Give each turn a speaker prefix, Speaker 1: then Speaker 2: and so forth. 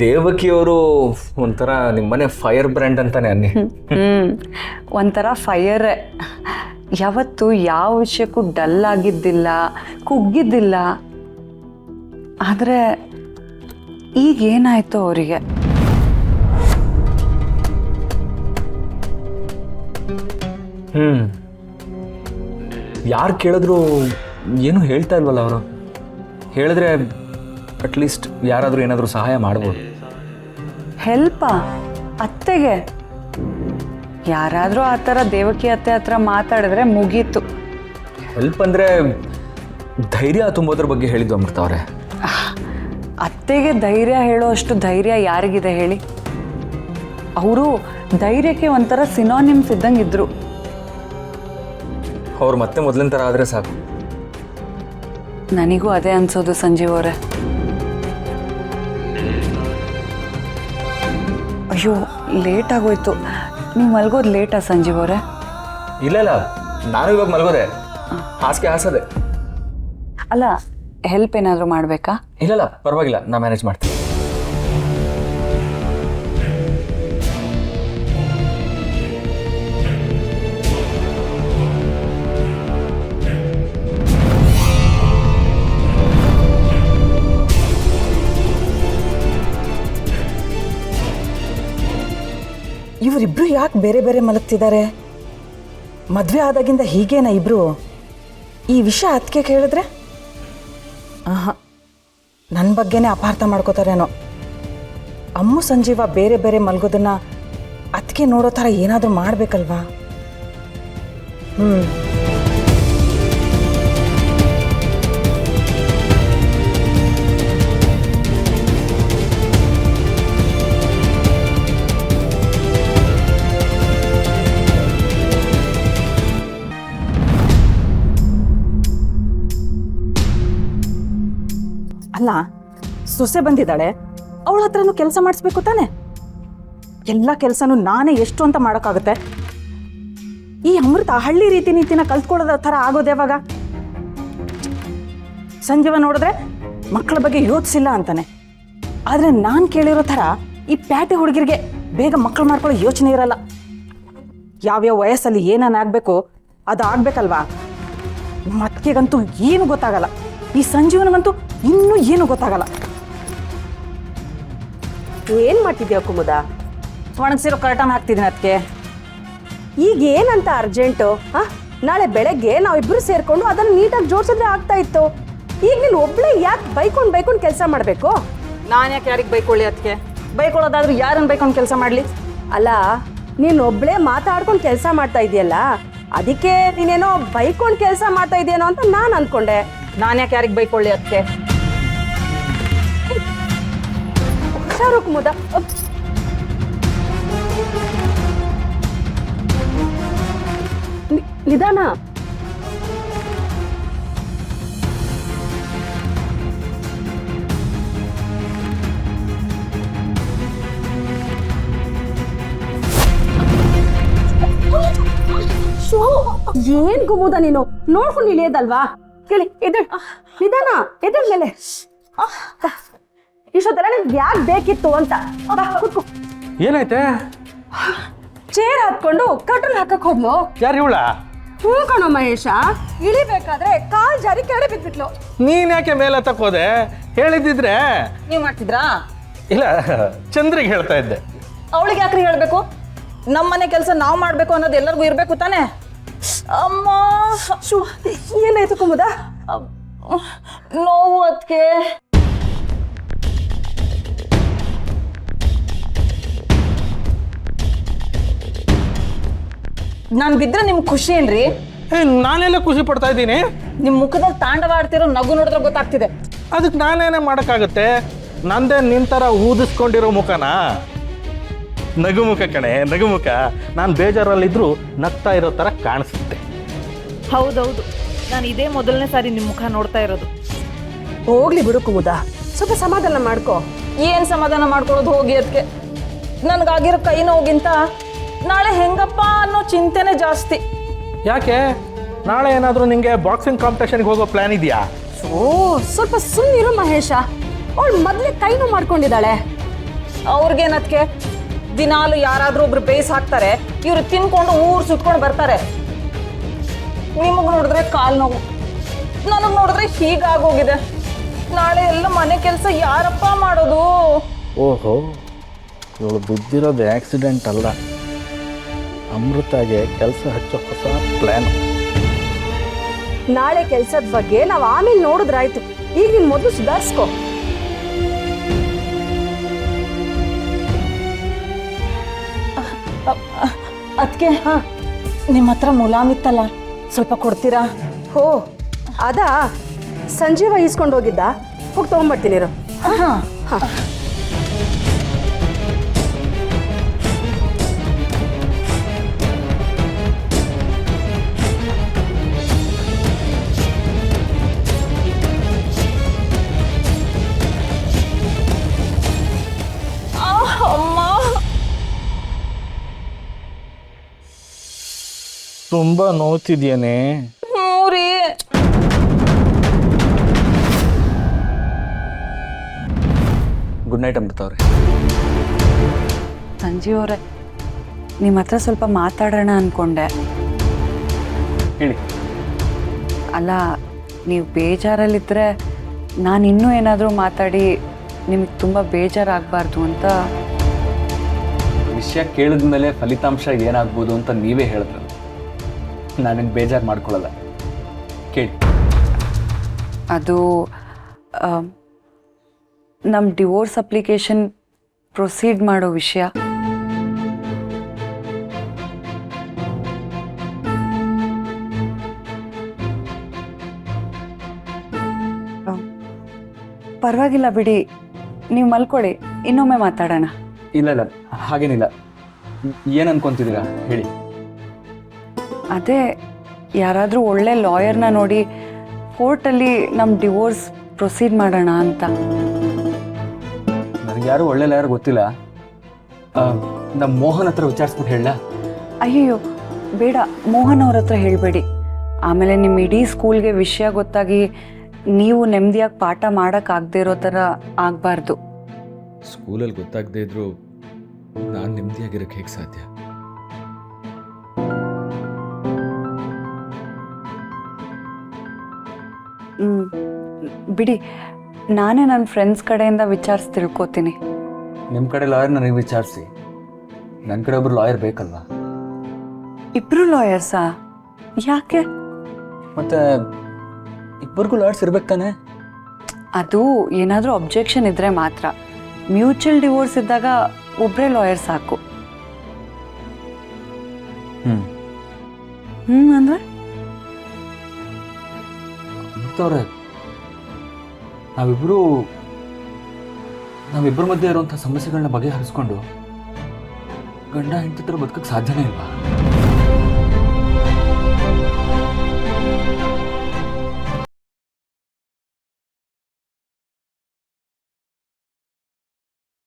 Speaker 1: ದೇವಕಿಯವರು ಒಂಥರ ನಿಮ್ಮನೆ fire brand ಅಂತಾನೆ ಅನ್ನಿ.
Speaker 2: ಒಂಥರ ಫೈರ್. ಯಾವತ್ತು ಯಾವ ವಿಷಯಕ್ಕೂ ಡಲ್ ಆಗಿದ್ದಿಲ್ಲ, ಕುಗ್ಗಿದ್ದಿಲ್ಲ. ಆದರೆ ಈಗೇನಾಯ್ತು ಅವರಿಗೆ?
Speaker 1: ಯಾರು ಕೇಳಿದ್ರು ಏನು ಹೇಳ್ತಾ ಇಲ್ವಲ್ಲ ಅವರು. ಹೇಳಿದ್ರೆ ಅಟ್ಲೀಸ್ಟ್ ಯಾರಾದರೂ ಏನಾದರೂ ಸಹಾಯ ಮಾಡ್ಬೋದು.
Speaker 2: ಹೆಲ್ಪಾ? ಅತ್ತೆಗೆ? ಯಾರಾದರೂ ಆ ಥರ ದೇವಕಿ ಅತ್ತೆ ಹತ್ರ ಮಾತಾಡಿದ್ರೆ ಮುಗೀತು.
Speaker 1: ಹೆಲ್ಪ್ ಅಂದರೆ ಧೈರ್ಯ ತುಂಬೋದ್ರ ಬಗ್ಗೆ ಹೇಳಿದ್ದು ಅಮೃತ ಅವರೇ.
Speaker 2: ಅತ್ತೆಗೆ ಧೈರ್ಯ ಹೇಳೋ ಅಷ್ಟು ಧೈರ್ಯ ಯಾರಿಗಿದೆ ಹೇಳಿ? ಅವರು ಧೈರ್ಯಕ್ಕೆ ಒಂಥರ ಸಿನಾನಿಮ್ಸ್ ಇದ್ದಂಗೆ ಇದ್ರು.
Speaker 1: ಅವ್ರು ಮತ್ತೆ ಮೊದಲಿನ ಥರ ಆದರೆ ಸಾಕು.
Speaker 2: ನನಗೂ ಅದೇ ಅನ್ಸೋದು ಸಂಜೀವ್ ಅವರೇ. ಅಯ್ಯೋ, ಲೇಟ್ ಆಗೋಯ್ತು. ನೀವು ಮಲ್ಗೋದು ಲೇಟಾ ಸಂಜೀವ್ ಅವರೇ?
Speaker 1: ಇಲ್ಲ, ನಾನು ಇವಾಗ ಮಲ್ಗೋದೆ, ಹಾಸಿಗೆ ಹಾಸದೆ.
Speaker 2: ಅಲ್ಲ, ಹೆಲ್ಪ್ ಏನಾದರೂ ಮಾಡಬೇಕಾ?
Speaker 1: ಇಲ್ಲ, ಪರವಾಗಿಲ್ಲ, ನಾ ಮ್ಯಾನೇಜ್ ಮಾಡ್ತೀನಿ.
Speaker 3: ಇವರಿಬ್ರು ಯಾಕೆ ಬೇರೆ ಬೇರೆ ಮಲಗ್ತಿದ್ದಾರೆ? ಮದುವೆ ಆದಾಗಿಂದ ಹೀಗೇನಾ ಇಬ್ರು? ಈ ವಿಷಯ ಅದಕ್ಕೆ ಕೇಳಿದ್ರೆ ನನ್ನ ಬಗ್ಗೆನೇ ಅಪಾರ್ಥ ಮಾಡ್ಕೋತಾರೇನೋ. ಅಮ್ಮು ಸಂಜೀವ ಬೇರೆ ಬೇರೆ ಮಲಗೋದನ್ನ ಅದಕ್ಕೆ ನೋಡೋ ಥರ ಏನಾದರೂ ಮಾಡಬೇಕಲ್ವಾ? ಅಲ್ಲ, ಸೊಸೆ ಬಂದಿದ್ದಾಳೆ, ಅವಳ ಹತ್ರನೂ ಕೆಲಸ ಮಾಡಿಸ್ಬೇಕು ತಾನೆ? ಎಲ್ಲ ಕೆಲಸನೂ ನಾನೇ ಎಷ್ಟು ಅಂತ ಮಾಡೋಕ್ಕಾಗುತ್ತೆ? ಈ ಅಮೃತ ಹಳ್ಳಿ ರೀತಿ ನೀತಿನ ಕಲ್ತ್ಕೊಳ್ಳೋದ ಥರ ಆಗೋದು ಯಾವಾಗ? ಸಂಜೀವ ನೋಡಿದ್ರೆ ಮಕ್ಕಳ ಬಗ್ಗೆ ಯೋಚಿಸಿಲ್ಲ ಅಂತಾನೆ. ಆದರೆ ನಾನು ಕೇಳಿರೋ ಥರ ಈ ಪ್ಯಾಟೆ ಹುಡುಗಿರಿಗೆ ಬೇಗ ಮಕ್ಕಳು ಮಾಡ್ಕೊಳ್ಳೋ ಯೋಚನೆ ಇರಲ್ಲ. ಯಾವ್ಯಾವ ವಯಸ್ಸಲ್ಲಿ ಏನಾಗಬೇಕು ಅದು ಆಗ್ಬೇಕಲ್ವಾ? ಮತ್ತೆಗಂತೂ ಏನು ಗೊತ್ತಾಗಲ್ಲ. ಈ ಸಂಜೀವನಿಗಂತೂ ಇನ್ನೂ ಏನು ಗೊತ್ತಾಗಲ್ಲ.
Speaker 4: ಏನ್ ಮಾಡ್ತಿದ್ಯಾ ಕುಮುದ?
Speaker 3: ಒಣಗಿಸಿರೋ ಕರ್ಟನ್ ಹಾಕ್ತಿದ್ದೀನಿ ಅದಕ್ಕೆ.
Speaker 4: ಈಗ ಏನಂತ ಅರ್ಜೆಂಟು? ನಾಳೆ ಬೆಳಗ್ಗೆ ನಾವಿಬ್ರು ಸೇರ್ಕೊಂಡು ಅದನ್ನ ನೀಟಾಗಿ ಜೋಡಿಸಿದ್ರೆ ಆಗ್ತಾ ಇತ್ತು. ಈಗ ನೀನು ಒಬ್ಳೆ ಯಾಕೆ ಬೈಕೊಂಡು ಕೆಲಸ ಮಾಡಬೇಕು?
Speaker 3: ನಾನು ಯಾಕೆ ಯಾರಿಗೆ ಬೈಕೊಳ್ಳಿ? ಅದಕ್ಕೆ ಬೈಕೊಳ್ಳೋದಾದ್ರೂ ಯಾರನ್ನು ಬೈಕೊಂಡು ಕೆಲಸ ಮಾಡಲಿ?
Speaker 4: ಅಲ್ಲ, ನೀನು ಒಬ್ಳೆ ಮಾತಾಡ್ಕೊಂಡು ಕೆಲಸ ಮಾಡ್ತಾ ಇದೆಯಲ್ಲ, ಅದಕ್ಕೆ ನೀನೇನೋ ಬೈಕೊಂಡು ಕೆಲಸ ಮಾಡ್ತಾ ಇದೆಯೇನೋ ಅಂತ ನಾನು ಅಂದ್ಕೊಂಡೆ.
Speaker 3: ನಾನು ಯಾಕೆ ಯಾರಿಗೆ ಬೈಕೊಳ್ಳಿ? ಅದಕ್ಕೆ
Speaker 4: ಹುಷಾರು ಕುಮುದ. ನಿಧಾನ. ಏನ್ ಕುಮುದ, ನೀನು ನೋಡ್ಕೊಂಡು ಇಳಿಯೋದಲ್ವಾ? ಕೇಳಿ ಎದಳ್, ನಿಧಾನ, ಎದಳ ಮೇಲೆ. ಇಷ್ಟೊತ್ತರ ನಿಮ್ಗೆ ಯಾಕೆ ಬೇಕಿತ್ತು ಅಂತ. ಕೂತ್ಕೋ.
Speaker 5: ಏನಾಯ್ತೆ?
Speaker 4: ಚೇರ್ ಹಾಕೊಂಡು ಕಟನ್ ಹಾಕಕ್ ಹೋದ್ಲು.
Speaker 5: ಯಾರು ಇವಳ?
Speaker 4: ಹ್ಞೂ ಕಣೋ ಮಹೇಶ, ಇಳಿಬೇಕಾದ್ರೆ ಕಾಲ್ ಜಾರಿ ಕೆಳಗೆ ಬಿದ್ಬಿಟ್ಲು.
Speaker 5: ನೀನ್ ಯಾಕೆ ಮೇಲೆ ತಕ್ಕೋದೆ? ಹೇಳಿದ್ರೆ
Speaker 3: ನೀವು ಮಾಡ್ತಿದ್ರಾ?
Speaker 5: ಇಲ್ಲ, ಚಂದ್ರಿಗೆ ಹೇಳ್ತಾ ಇದ್ದೆ.
Speaker 3: ಅವಳಿಗೆ ಯಾಕ್ರಿ ಹೇಳ್ಬೇಕು? ನಮ್ಮನೆ ಕೆಲಸ ನಾವು ಮಾಡ್ಬೇಕು ಅನ್ನೋದು ಎಲ್ಲರಿಗೂ ಇರ್ಬೇಕು ತಾನೆ? ಅಮ್ಮ,
Speaker 4: ಏನಾಯ್ತು ಕುಮುದ?
Speaker 3: ನೋವು ಅದಕ್ಕೆ. ನಾನು ಬಿದ್ರೆ ನಿಮ್ಗೆ ಖುಷಿ ಏನ್ರಿ?
Speaker 5: ನಾನೆಲ್ಲ ಖುಷಿ ಪಡ್ತಾ ಇದ್ದೀನಿ.
Speaker 3: ನಿಮ್ ಮುಖದಲ್ಲಿ ತಾಂಡವ ಆಡ್ತಿರೋ ನಗು ನೋಡಿದ್ರೆ ಗೊತ್ತಾಗ್ತಿದೆ.
Speaker 5: ಅದಕ್ಕೆ ನಾನೇನೇ ಮಾಡೋಕ್ಕಾಗುತ್ತೆ? ನಂದೇ ನಿಂತರ ಊದಿಸ್ಕೊಂಡಿರೋ ಮುಖನಾ? ನಗುಮುಖ ಕಣೆ, ನಗುಮುಖ. ನಾನು ಬೇಜಾರಲ್ಲಿದ್ರು ನಗ್ತಾ ಇರೋ ಥರ ಕಾಣಿಸುತ್ತೆ.
Speaker 6: ಹೌದೌದು, ನಾನು ಇದೇ ಮೊದಲನೇ ಸಾರಿ ನಿಮ್ಮ ಮುಖ ನೋಡ್ತಾ ಇರೋದು.
Speaker 4: ಹೋಗ್ಲಿ ಬಿಡು ಕುಮುದ, ಸ್ವಲ್ಪ ಸಮಾಧಾನ ಮಾಡ್ಕೋ.
Speaker 3: ಏನ್ ಸಮಾಧಾನ ಮಾಡ್ಕೊಳ್ಳೋದು? ಹೋಗಿ ಅದಕ್ಕೆ. ನನ್ಗಾಗಿರೋ ಕೈ ನೋವಿಗಿಂತ ನಾಳೆ ಹೆಂಗಪ್ಪ ಅನ್ನೋ ಚಿಂತೆನೆ ಜಾಸ್ತಿ.
Speaker 5: ಯಾಕೆ? ನಾಳೆ ಏನಾದರೂ ನಿಂಗೆ ಬಾಕ್ಸಿಂಗ್ ಕಾಂಪಿಟೇಷನ್ಗೆ ಹೋಗೋ ಪ್ಲಾನ್ ಇದೆಯಾ?
Speaker 4: ಸ್ವಲ್ಪ ಸುಮ್ಮನಿರು ಮಹೇಶ. ಅವಳು ಮೊದಲೇ ಕೈ ನೋವು ಮಾಡ್ಕೊಂಡಿದ್ದಾಳೆ.
Speaker 3: ಅವ್ರಿಗೇನದ್ಕೆ ದಿನಾಲು ಯಾರಾದ್ರೂ ಒಬ್ರು ಬೇಯಿಸ್ ಹಾಕ್ತಾರೆ, ಇವ್ರು ತಿನ್ಕೊಂಡು ಊರು ಸುತ್ಕೊಂಡು ಬರ್ತಾರೆ. ನಿಮಗ್ ನೋಡಿದ್ರೆ ಕಾಲ್ ನೋವು, ನನಗ್ ನೋಡಿದ್ರೆ ಹೀಗಾಗೋಗಿದೆ. ನಾಳೆ ಎಲ್ಲ ಮನೆ ಕೆಲಸ ಯಾರಪ್ಪ ಮಾಡೋದು?
Speaker 5: ಓಹೋ, ಇವಳು ಬಿದ್ದಿರೋದು ಆಕ್ಸಿಡೆಂಟ್ ಅಲ್ಲ, ಅಮೃತಾಗೆ ಕೆಲಸ ಹಚ್ಚೋ ಹೊಸ ಪ್ಲ್ಯಾನ್.
Speaker 4: ನಾಳೆ ಕೆಲ್ಸದ ಬಗ್ಗೆ ನಾವ್ ಆಮೇಲೆ ನೋಡಿದ್ರಾಯ್ತು. ಈಗ ನೀನ್ ಮೊದಲು ಸುಧಾರಿಸ್ಕೊ.
Speaker 3: ಅದಕ್ಕೆ ನಿಮ್ಮ ಹತ್ರ ಮುಲಾಮ್ ಇತ್ತಲ್ಲ, ಸ್ವಲ್ಪ ಕೊಡ್ತೀರಾ?
Speaker 4: ಹೋ ಅದಾ, ಸಂಜೀವ ಈಸ್ಕೊಂಡು ಹೋಗಿದ್ದ, ಹೋಗಿ ತಗೊಂಡ್ಬರ್ತೀನಿ ಇರು.
Speaker 5: ತುಂಬ ನೋವ್ತಿದ್ಯೇನೆ?
Speaker 3: ರೀ
Speaker 1: ಗುಡ್ ನೈಟ್ ಅಮೃತ ಅವರೇ.
Speaker 2: ಸಂಜೀವ್ ಅವರೇ, ನಿಮ್ಮ ಹತ್ರ ಸ್ವಲ್ಪ ಮಾತಾಡೋಣ ಅಂದ್ಕೊಂಡೆ.
Speaker 1: ಹೇಳಿ.
Speaker 2: ಅಲ್ಲ, ನೀವು ಬೇಜಾರಲ್ಲಿದ್ದರೆ ನಾನು ಇನ್ನೂ ಏನಾದರೂ ಮಾತಾಡಿ ನಿಮಗೆ ತುಂಬ ಬೇಜಾರಾಗಬಾರ್ದು ಅಂತ.
Speaker 1: ವಿಷಯ ಕೇಳಿದ ಮೇಲೆ ಫಲಿತಾಂಶ ಏನಾಗ್ಬೋದು ಅಂತ ನೀವೇ ಹೇಳಿದ್ರಲ್ಲ, ನನಗೆ ಬೇಜಾರು ಮಾಡ್ಕೊಳ್ಳಲ್ಲ. ಕೇಳಿ.
Speaker 2: ಅದು ನಮ್ಮ ಡಿವೋರ್ಸ್ ಅಪ್ಲಿಕೇಶನ್ ಪ್ರೊಸೀಡ್ ಮಾಡೋ ವಿಷಯ. ಪರವಾಗಿಲ್ಲ ಬಿಡಿ, ನೀವು ಮಲ್ಕೊಳ್ಳಿ, ಇನ್ನೊಮ್ಮೆ ಮಾತಾಡೋಣ.
Speaker 1: ಇಲ್ಲ ಇಲ್ಲ, ಹಾಗೇನಿಲ್ಲ. ಏನು ಅನ್ಕೊಂತಿದ್ದೀರಾ ಹೇಳಿ.
Speaker 2: ಅದೇ ಯಾರಾದರೂ ಒಳ್ಳೆ ಲಾಯರ್ನ ನೋಡಿ ಕೋರ್ಟಲ್ಲಿ ನಮ್ಮ ಡಿವೋರ್ಸ್ ಪ್ರೊಸೀಡ್ ಮಾಡೋಣ ಅಂತ.
Speaker 1: ನನಗೆ ಯಾರು ಒಳ್ಳೆ ಲಾಯರ್ ಗೊತ್ತಿಲ್ಲ. ನಮ್ಮ ಮೋಹನ್ ಹತ್ರ ವಿಚಾರಿಸ್ಬಿಟ್ಟು ಹೇಳ.
Speaker 2: ಅಯ್ಯಯ್ಯೋ ಬೇಡ, ಮೋಹನ್ ಅವ್ರ ಹತ್ರ ಹೇಳಬೇಡಿ. ಆಮೇಲೆ ನಿಮ್ಮ ಇಡೀ ಸ್ಕೂಲ್ಗೆ ವಿಷಯ ಗೊತ್ತಾಗಿ ನೀವು ನೆಮ್ಮದಿಯಾಗಿ ಪಾಠ ಮಾಡೋಕ್ಕಾಗದೇ ಇರೋ ಥರ ಆಗಬಾರ್ದು.
Speaker 1: ಸ್ಕೂಲಲ್ಲಿ ಗೊತ್ತಾಗದೇ ಇದ್ರು ನಾನು ನೆಮ್ಮದಿಯಾಗಿರೋಕ್ಕೆ ಹೇಗೆ ಸಾಧ್ಯ?
Speaker 2: ಬಿಡಿ, ನಾನೇ ನನ್ನ ಫ್ರೆಂಡ್ಸ್ ಕಡೆಯಿಂದ ವಿಚಾರಿಸಿ ತಿಳ್ಕೊತೀನಿ.
Speaker 1: ನಿಮ್ಮ ಕಡೆ ಲಾಯರ್ ನನಗೆ ವಿಚಾರಿಸಿ, ನನ್ನ ಕಡೆ ಒಬ್ರು ಲಾಯರ್ ಬೇಕಲ್ವಾ?
Speaker 2: ಇಬ್ಬರು ಲಾಯರ್ಸಾ? ಯಾಕೆ?
Speaker 1: ಮತ್ತೆ ಇಬ್ಬರಿಗೂ ಲಾಯರ್ಸ್ ಇರ್ಬೇಕು ತಾನೆ?
Speaker 2: ಅದು ಏನಾದರೂ ಅಬ್ಜೆಕ್ಷನ್ ಇದ್ದರೆ ಮಾತ್ರ. ಮ್ಯೂಚುವಲ್ ಡಿವೋರ್ಸ್ ಇದ್ದಾಗ ಒಬ್ಬರೇ ಲಾಯರ್ ಸಾಕು. ಅಂದರೆ
Speaker 1: ಅಮೃತವ್ರೆ, ನಾವಿಬ್ಬರ ಮಧ್ಯೆ ಇರುವಂಥ ಸಮಸ್ಯೆಗಳನ್ನ ಬಗೆಹರಿಸ್ಕೊಂಡು ಗಂಡ ಹೆಂಡತಿ ಥರ ಬದುಕಕ್ಕೆ ಸಾಧ್ಯನೇ ಇಲ್ವಾ?